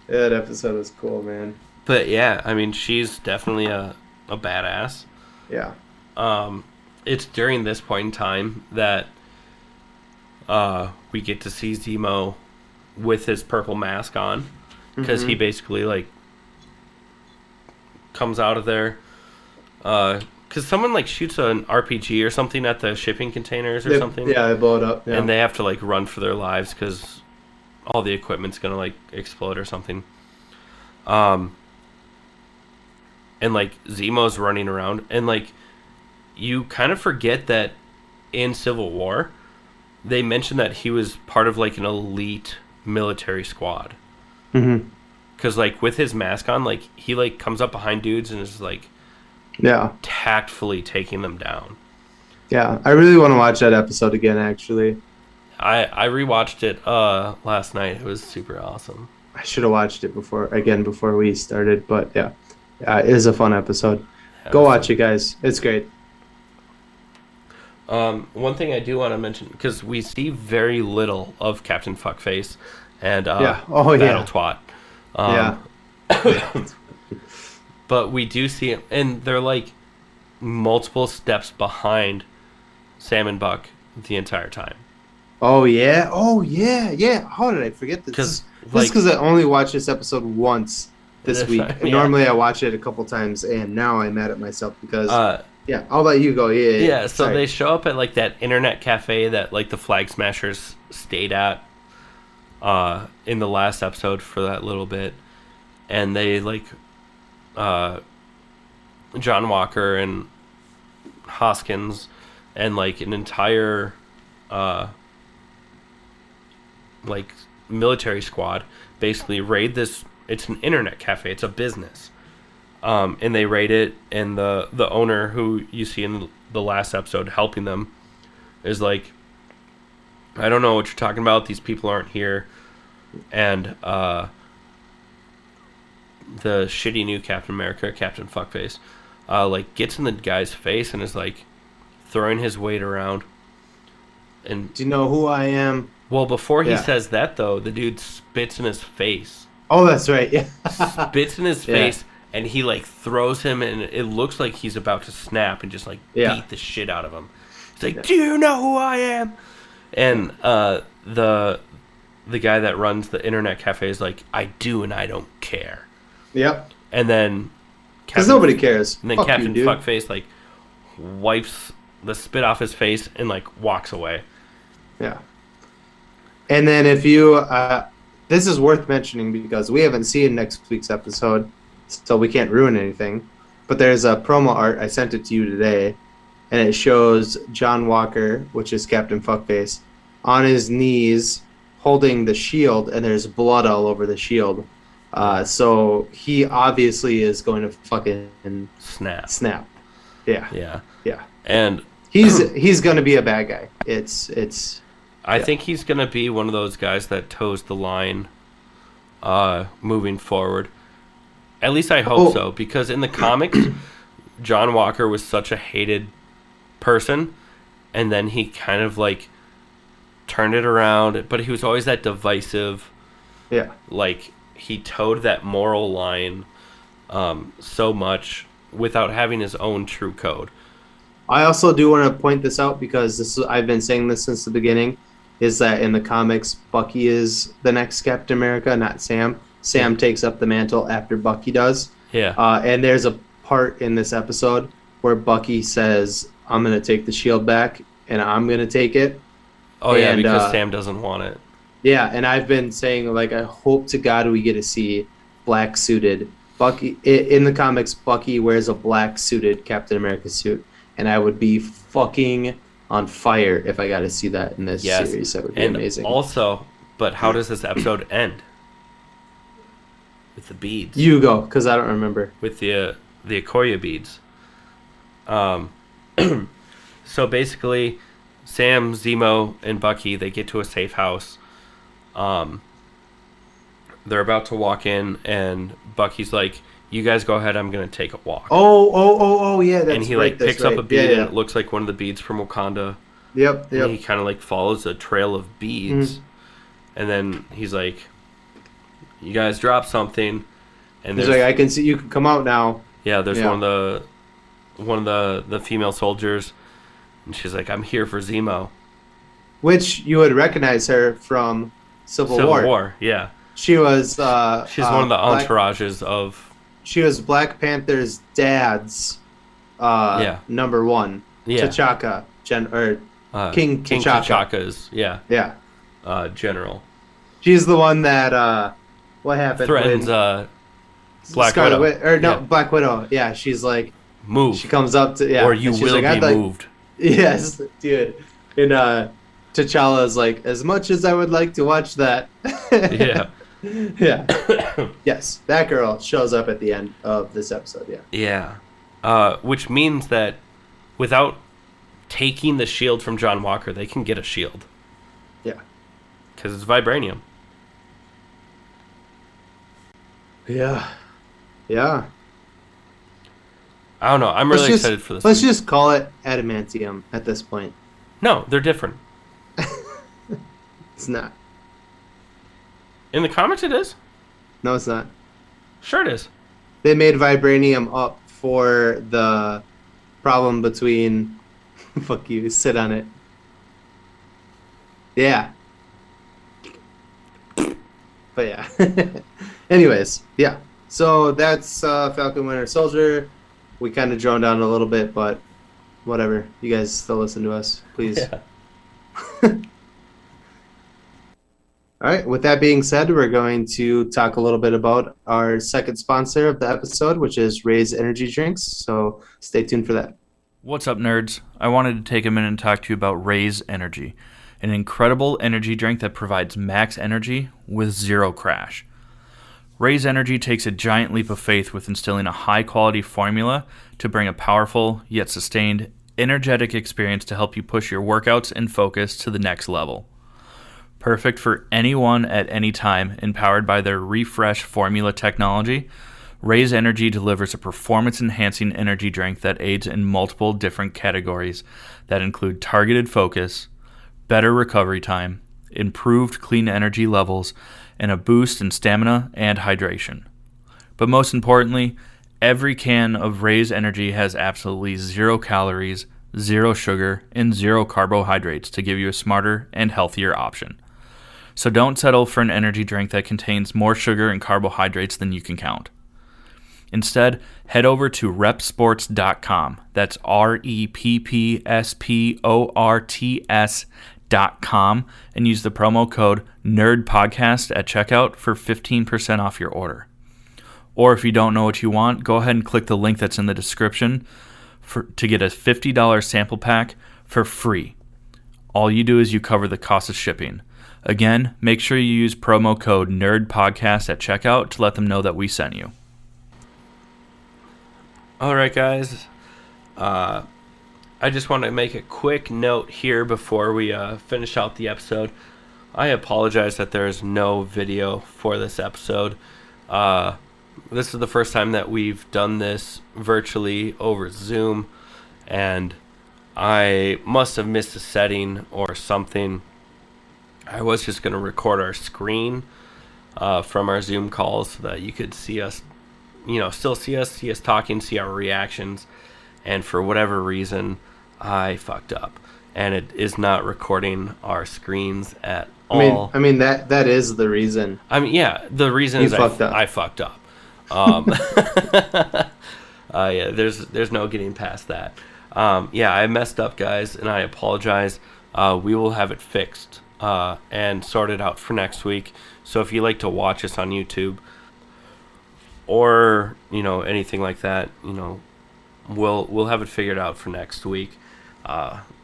episode was cool, man. But yeah, I mean, she's definitely a badass. Yeah. It's during this point in time that we get to see Zemo with his purple mask on, because he basically like comes out of there because someone like shoots an RPG or something at the shipping containers or something. Yeah, they blow it up. Yeah. And they have to like run for their lives because all the equipment's gonna like explode or something. And like Zemo's running around, and like you kind of forget that in Civil War they mentioned that he was part of like an elite military squad. Because like with his mask on, like he like comes up behind dudes and is like tactfully taking them down. Yeah, I really want to watch that episode again. Actually, I rewatched it last night. It was super awesome. I should have watched it before we started, but yeah, it is a fun episode. Go watch it, guys. It's great. One thing I do want to mention, because we see very little of Captain Fuckface and Battle Twat. But we do see it, and they're like multiple steps behind Sam and Buck the entire time. Oh yeah. How did I forget this? Just because I only watched this episode once this week. And normally I watch it a couple times, and now I'm mad at myself because... yeah, I'll let you go. Yeah, so they show up at, like, that internet cafe that, like, the Flag Smashers stayed at in the last episode for that little bit. And they, like, John Walker and Hoskins and, like, an entire, like, military squad basically raid this. It's an internet cafe. It's a business. And they raid it, and the owner, who you see in the last episode helping them, is like, I don't know what you're talking about. These people aren't here. And the shitty new Captain America, Captain Fuckface, like, gets in the guy's face and is like throwing his weight around. And do you know who I am? Well, before he says that, though, the dude spits in his face. Oh, that's right. Yeah. Spits in his face, and he, like, throws him, and it looks like he's about to snap and just, like, beat the shit out of him. He's like, do you know who I am? And the guy that runs the internet cafe is like, I do, and I don't care. Yep. And then... Because nobody cares. And then Fuck Captain you, Fuckface, like, wipes the spit off his face and, like, walks away. Yeah. And then if you... this is worth mentioning because we haven't seen next week's episode, so we can't ruin anything. But there's a promo art. I sent it to you today. And it shows John Walker, which is Captain Fuckface, on his knees holding the shield, and there's blood all over the shield. So he obviously is going to fucking snap. Yeah. And he's going to be a bad guy. I think he's going to be one of those guys that toes the line moving forward. At least I hope so, because in the comics, John Walker was such a hated person, and then he kind of, like, turned it around, but he was always that divisive. Yeah. Like, he towed that moral line so much without having his own true code. I also do want to point this out because I've been saying this since the beginning, is that in the comics, Bucky is the next Captain America, not Sam. Sam takes up the mantle after Bucky does. Yeah. And there's a part in this episode where Bucky says, I'm going to take the shield back, and I'm going to take it. Oh, yeah, because Sam doesn't want it. Yeah, and I've been saying, like, I hope to God we get to see black-suited Bucky. In the comics, Bucky wears a black-suited Captain America suit, and I would be fucking on fire if I got to see that in this series. That would be amazing. Also, but how does this episode end? With the beads. You go, because I don't remember. With the Okoye beads. So basically, Sam, Zemo, and Bucky, they get to a safe house. They're about to walk in, and Bucky's like, you guys go ahead, I'm going to take a walk. Oh, yeah, that's right. And he, like, picks up a bead, and it looks like one of the beads from Wakanda. Yep. And he kind of, like, follows a trail of beads. Mm-hmm. And then he's like, you guys drop something. And he's like, I can see you can come out now. Yeah, there's one of the female soldiers, and she's like, I'm here for Zemo. Which you would recognize her from Civil War. Yeah. She was... she's one of the entourages of... She was Black Panther's dad's number one. Yeah. T'Chaka. King T'Chaka's, general. She's the one that... what happened? Threatens Black Widow. Black Widow. Yeah, she's like... Move. She comes up to... Yeah, or you will be moved. Yes, dude. And T'Challa is like, as much as I would like to watch that. Yeah. Yeah. Yes, that girl shows up at the end of this episode, Yeah. Which means that without taking the shield from John Walker, they can get a shield. Yeah. Because it's vibranium. Yeah. Yeah. I don't know. I'm really excited for this. Let's just call it adamantium at this point. No, they're different. It's not. In the comics, it is? No, it's not. Sure it is. They made vibranium up for the problem between... Fuck you, sit on it. Yeah. But yeah. Anyways, yeah. So that's Falcon Winter Soldier. We kind of droned down a little bit, but whatever. You guys still listen to us, please. Yeah. All right. With that being said, we're going to talk a little bit about our second sponsor of the episode, which is Raise Energy Drinks. So stay tuned for that. What's up, nerds? I wanted to take a minute and talk to you about Raise Energy, an incredible energy drink that provides max energy with zero crash. Raise Energy takes a giant leap of faith with instilling a high-quality formula to bring a powerful, yet sustained, energetic experience to help you push your workouts and focus to the next level. Perfect for anyone at any time, empowered by their refresh formula technology, Raise Energy delivers a performance-enhancing energy drink that aids in multiple different categories that include targeted focus, better recovery time, improved clean energy levels, and a boost in stamina and hydration. But most importantly, every can of Raise Energy has absolutely 0 calories, 0 sugar, and 0 carbohydrates to give you a smarter and healthier option. So don't settle for an energy drink that contains more sugar and carbohydrates than you can count. Instead, head over to repsports.com. That's REPPSPORTS.com and use the promo code NERDPODCAST at checkout for 15% off your order. Or if you don't know what you want, go ahead and click the link that's in the description to get a $50 sample pack for free. All you do is you cover the cost of shipping. Again, make sure you use promo code NERDPODCAST at checkout to let them know that we sent you. All right, guys. I just want to make a quick note here before we finish out the episode. I apologize that there is no video for this episode. This is the first time that we've done this virtually over Zoom, and I must have missed a setting or something. I was just going to record our screen from our Zoom calls so that you could see us, still see us talking, see our reactions. And for whatever reason, I fucked up. And it is not recording our screens at all. I mean that is the reason. Yeah, the reason is I fucked up. Yeah, there's no getting past that. Yeah, I messed up, guys, and I apologize. We will have it fixed and sorted out for next week. So if you like to watch us on YouTube or anything like that, we'll have it figured out for next week.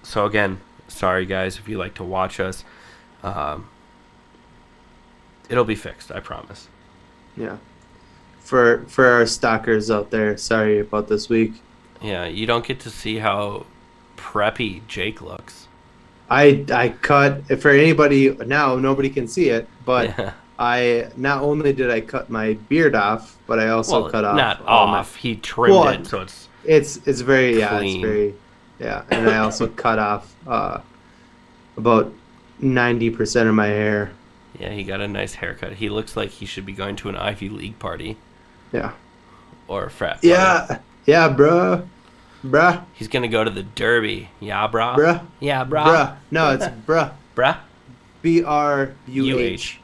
So again, sorry guys if you like to watch us. It'll be fixed, I promise. Yeah. For our stalkers out there, sorry about this week. Yeah, you don't get to see how preppy Jake looks. I cut, for anybody now, nobody can see it, but Yeah. I not only did I cut my beard off, but I also cut off. Not off. He trimmed it, so it's very clean. And I also cut off about 90% of my hair. Yeah, he got a nice haircut. He looks like he should be going to an Ivy League party. Yeah. Or a frat party. Yeah, bruh. He's gonna go to the Derby. Yeah, brah. Bruh. Yeah, brah. Bruh. No, it's bruh. Bruh. BRUH.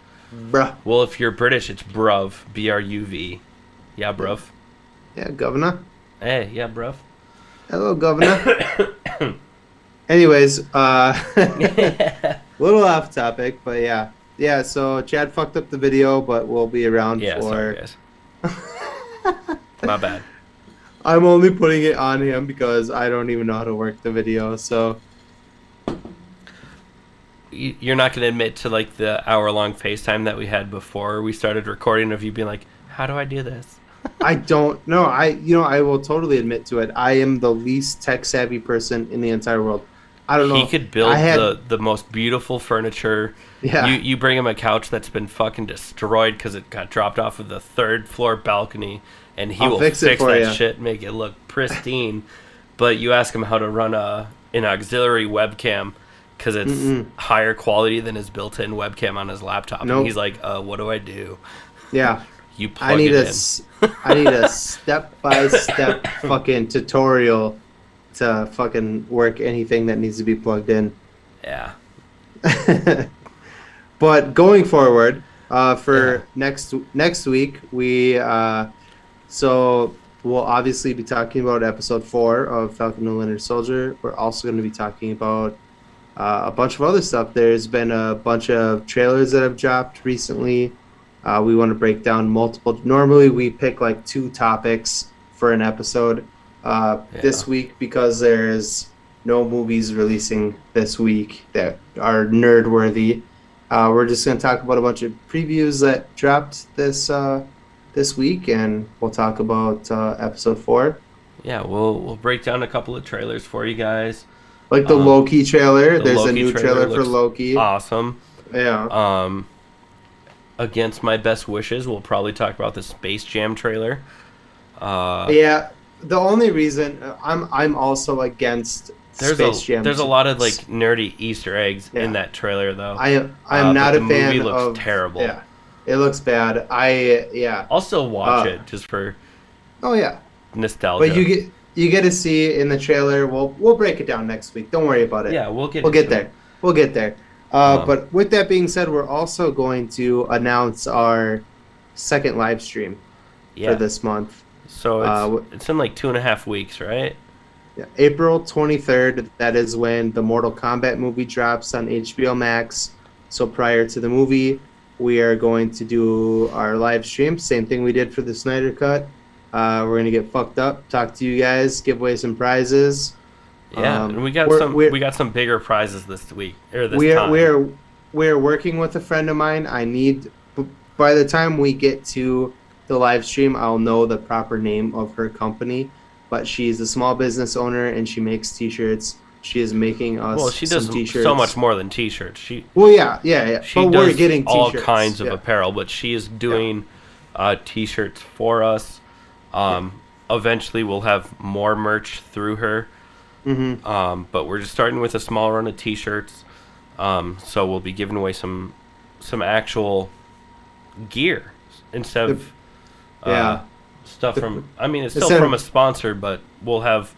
Bruh. Well, if you're British, it's bruv. BRUV. Yeah, bruv. Yeah, governor. Hey, yeah, bruv. Hello, governor. Anyways, little off topic, but yeah. Yeah, so Chad fucked up the video, but we'll be around Yeah, for... sorry, guys. My bad. I'm only putting it on him because I don't even know how to work the video, so... You're not going to admit to, like, the hour-long FaceTime that we had before we started recording of you being like, how do I do this? I don't know. I will totally admit to it. I am the least tech-savvy person in the entire world. I don't know. He could build the most beautiful furniture. Yeah. You bring him a couch that's been fucking destroyed because it got dropped off of the third-floor balcony, and he will fix that shit, make it look pristine. But you ask him how to run an auxiliary webcam because it's higher quality than his built-in webcam on his laptop. Nope. And he's like, what do I do? Yeah. You plug it in. I need a step-by-step fucking tutorial to fucking work anything that needs to be plugged in. Yeah. But going forward, For next week, so we'll obviously be talking about episode 4 of Falcon and the Winter Soldier. We're also going to be talking about a bunch of other stuff. There's been a bunch of trailers that have dropped recently. We want to break down multiple. Normally, we pick like 2 topics for an episode. This week, because there's no movies releasing this week that are nerd worthy, we're just going to talk about a bunch of previews that dropped this week, and we'll talk about episode 4. Yeah, we'll break down a couple of trailers for you guys. Like the Loki trailer. There's Loki a new trailer for Loki. Awesome. Yeah. Against my best wishes, we'll probably talk about the Space Jam trailer. Yeah. The only reason I'm also against Space Jam. There's a lot of like nerdy Easter eggs in that trailer, though. I'm not a fan of. The movie looks terrible. Yeah, it looks bad. I'll still watch it just for. Oh yeah. Nostalgia. But you get to see in the trailer. We'll break it down next week. Don't worry about it. Yeah, we'll get there. We'll get there. But with that being said, we're also going to announce our second live stream for this month. So it's in like 2.5 weeks, right? Yeah, April 23rd. That is when the Mortal Kombat movie drops on HBO Max. So prior to the movie, we are going to do our live stream. Same thing we did for the Snyder Cut. We're going to get fucked up, talk to you guys, give away some prizes. Yeah, and we got some bigger prizes this week or this time. We're working with a friend of mine. By the time we get to the live stream, I'll know the proper name of her company. But she's a small business owner and she makes T-shirts. She is making us she does some T-shirts. So much more than T-shirts. Yeah. But we're getting all T-shirts. kinds of apparel, but she is doing T-shirts for us. Eventually, we'll have more merch through her. Mm-hmm. But we're just starting with a small run of T-shirts. So we'll be giving away some actual gear instead of stuff from. I mean, it's still from a sponsor, but we'll have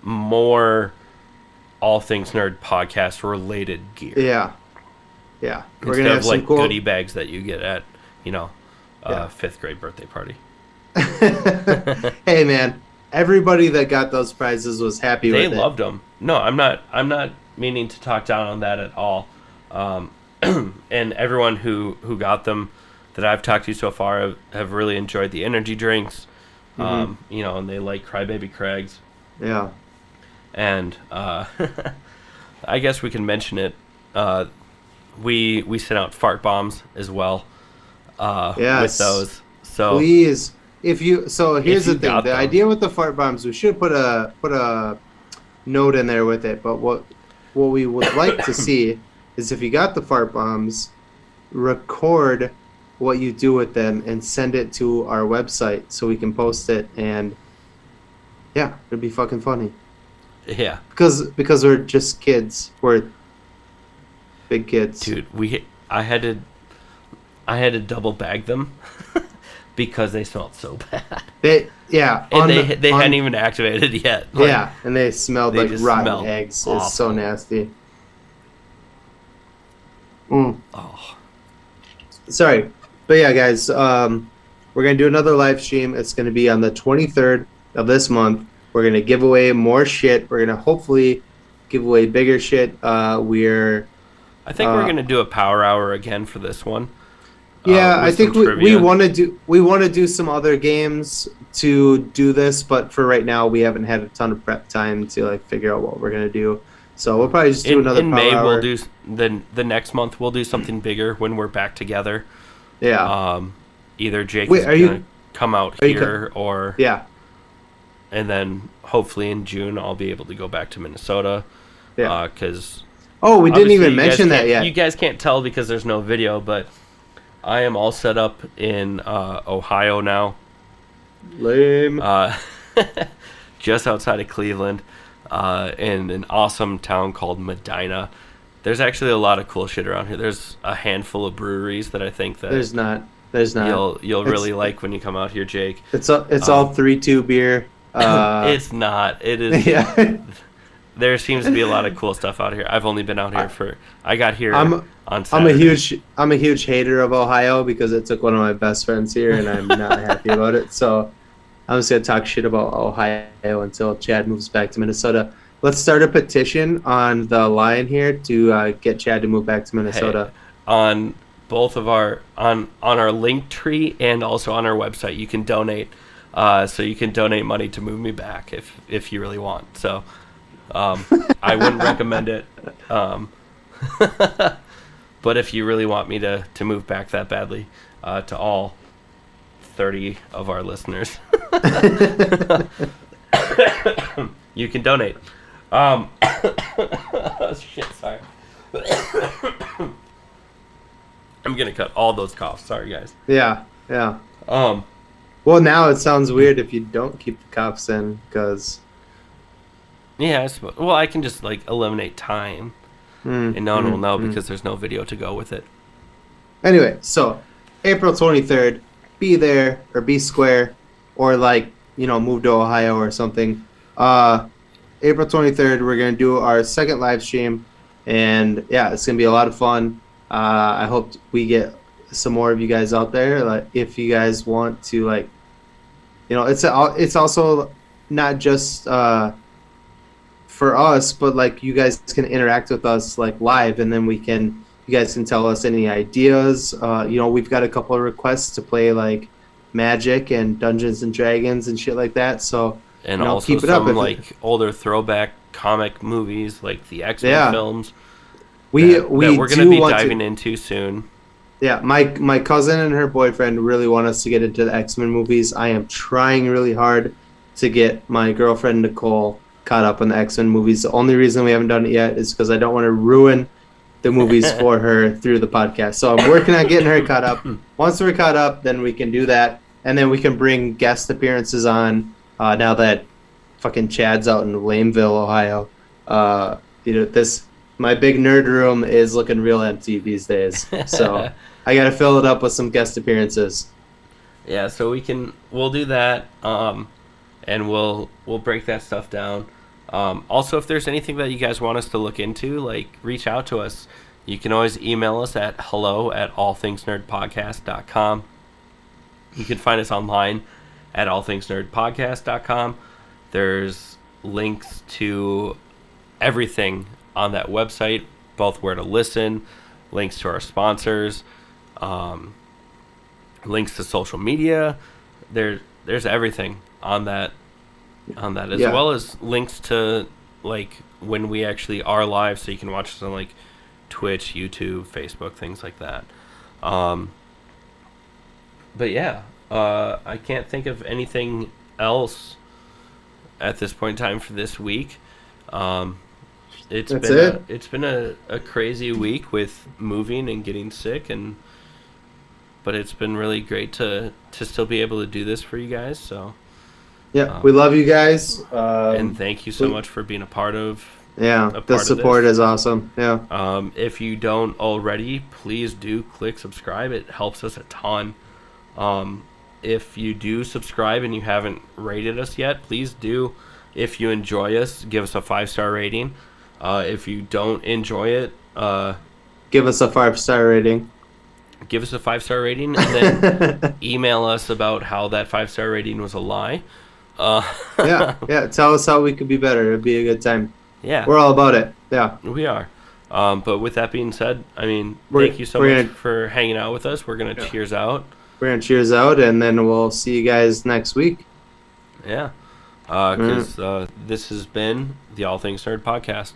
more All Things Nerd podcast related gear. Yeah. We're gonna have like goodie bags that you get at 5th grade birthday party. Hey man, everybody that got those prizes was happy with it. They loved them. No, I'm not meaning to talk down on that at all. And everyone who got them that I've talked to so far have really enjoyed the energy drinks. And they like Crybaby Craig's. Yeah. And I guess we can mention it. We sent out fart bombs as well. With those. So please, here's the thing. The idea with the fart bombs, we should put a note in there with it. But what we would like to see is if you got the fart bombs, record what you do with them and send it to our website so we can post it, and it'd be fucking funny. Yeah. Because we're just kids. We're big kids. Dude, I had to double bag them because they smelled so bad. They hadn't even activated yet. And they smelled like rotten eggs. Awful. It's so nasty. Oh. Sorry. But yeah, guys, we're going to do another live stream. It's going to be on the 23rd of this month. We're going to give away more shit. We're going to hopefully give away bigger shit. I think we're going to do a power hour again for this one. I think we want to do some other games to do this, but for right now we haven't had a ton of prep time to figure out what we're going to do. So we'll probably just do another power May hour. We'll do the next month we'll do something bigger when we're back together. Yeah. Either Jake is going to come out here or and then hopefully in June I'll be able to go back to Minnesota. Yeah. Because we didn't even mention that yet. You guys can't tell because there's no video, but I am all set up in Ohio now. Lame. Just outside of Cleveland, in an awesome town called Medina. There's actually a lot of cool shit around here. There's a handful of breweries that I think that there's not. You'll really like when you come out here, Jake. It's all 3-2 beer. It's not. It is. Yeah. there seems to be a lot of cool stuff out here. I've only been out here I got here on I'm Saturday. a huge hater of Ohio because it took one of my best friends here, and I'm not happy about it. So I'm just gonna talk shit about Ohio until Chad moves back to Minnesota. Let's start a petition on the line here to get Chad to move back to Minnesota. Hey, on both of our on our link tree and also on our website, you can donate. So you can donate money to move me back if you really want. So I wouldn't recommend it. But if you really want me to move back that badly, to all 30 of our listeners, you can donate. Shit, sorry. I'm gonna cut all those coughs. Sorry, guys. Yeah. Well, now it sounds weird if you don't keep the coughs in, because... Yeah, well, I can just, eliminate time, and no one will know because there's no video to go with it. Anyway, so, April 23rd, be there, or be square, or, move to Ohio or something. April 23rd, we're going to do our second live stream, and, yeah, it's going to be a lot of fun. I hope we get some more of you guys out there. If you guys want to, it's also not just for us, but you guys can interact with us live, and then you guys can tell us any ideas. We've got a couple of requests to play Magic and Dungeons and Dragons and shit like that. So and also keep it some up older throwback comic movies like the X-Men films. We're going to be diving into soon. Yeah, my cousin and her boyfriend really want us to get into the X-Men movies. I am trying really hard to get my girlfriend Nicole caught up on the X-Men movies. The only reason we haven't done it yet is because I don't want to ruin the movies for her through the podcast. So I'm working on getting her caught up. Once we're caught up, then we can do that, and then we can bring guest appearances on. Now that fucking Chad's out in Lameville, Ohio, my big nerd room is looking real empty these days. So I got to fill it up with some guest appearances. Yeah, so we'll do that, and we'll break that stuff down. Also, if there's anything that you guys want us to look into, reach out to us. You can always email us at hello@allthingsnerdpodcast.com. You can find us online at allthingsnerdpodcast.com. There's links to everything on that website, both where to listen, links to our sponsors, links to social media. There's everything on that as well as links to when we actually are live, so you can watch us on Twitch, YouTube, Facebook, things like that. But yeah, I can't think of anything else at this point in time for this week. It's been a crazy week with moving and getting sick, but it's been really great to still be able to do this for you guys. So yeah, we love you guys, and thank you so much for being a part of. Yeah, the support is awesome. Yeah. If you don't already, please do click subscribe. It helps us a ton. If you do subscribe and you haven't rated us yet, please do. If you enjoy us, give us a 5-star rating. If you don't enjoy it, give us a 5-star rating. Give us a 5-star rating, and then email us about how that 5-star rating was a lie. Yeah. Tell us how we could be better. It'd be a good time. Yeah, we're all about it. Yeah, we are. But with that being said, thank you so much for hanging out with us. We're gonna cheers out. We're gonna cheers out, and then we'll see you guys next week. Yeah, because this has been the All Things Nerd Podcast.